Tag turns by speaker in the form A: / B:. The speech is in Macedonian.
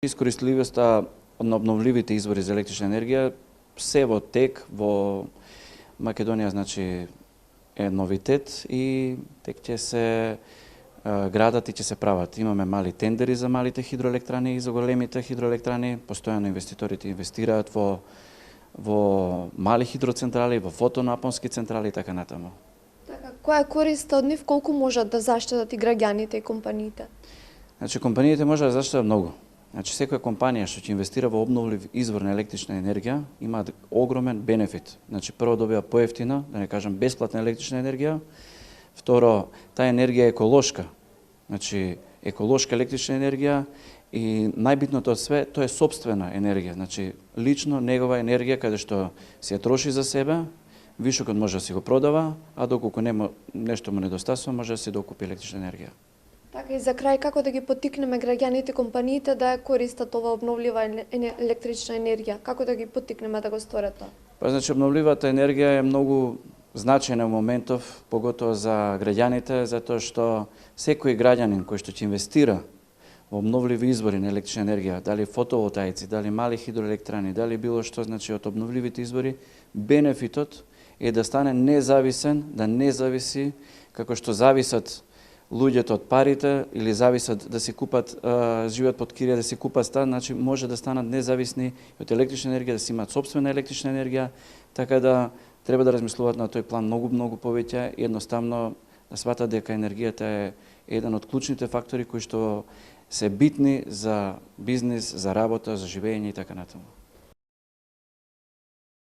A: Искористливоста на обновливите извори за електрична енергија се во тек во Македонија, значи е новитет и тек ќе се градат и ќе се прават. Имаме мали тендери за малите хидроелектрани и за големите хидроелектрани. Постојано инвеститорите инвестираат во мали хидроцентрали, во фотонапонски централи и така натаму.
B: Така, која е користа од нив, колку можат да заштитат и граѓаните и компаниите?
A: Значи компаниите може да заштитат многу. Значи секоја компанија што ќе инвестира во обновлив извор на електрична енергија има огромен бенефит. Значи прво добива поевтина, да не кажам бесплатна електрична енергија. Второ, таа енергија е еколошка. Значи еколошка електрична енергија и најбитното од све, тоа е сопствена енергија. Значи лично негова енергија каде што се ја троши за себе, вишокот може да си го продава, а доколку нешто му недостасува, може да си докупи електрична енергија.
B: Така и за крај, како да ги поттикнеме граѓаните и компаниите да ја користат ова обновлива електрична енергија? Како да ги поттикнеме да го сторат тоа?
A: Па значи обновливата енергија е многу значајна моментов, поготово за граѓаните, затоа што секој граѓанин кој што ќе инвестира во обновливи извори на електрична енергија, дали фотоволтаици, дали мали хидроелектрани, дали било што, значи од обновливите извори, бенефитот е да стане независен, да не зависи како што зависат луѓето од парите или зависат да си купат, живеат под кирија да си купат стан, значи може да станат независни од електрична енергија, да си имаат сопствена електрична енергија, така да треба да размислуваат на тој план многу повеќе и едноставно да сватат дека енергијата е еден од клучните фактори кои што се битни за бизнис, за работа, за живење и така натаму.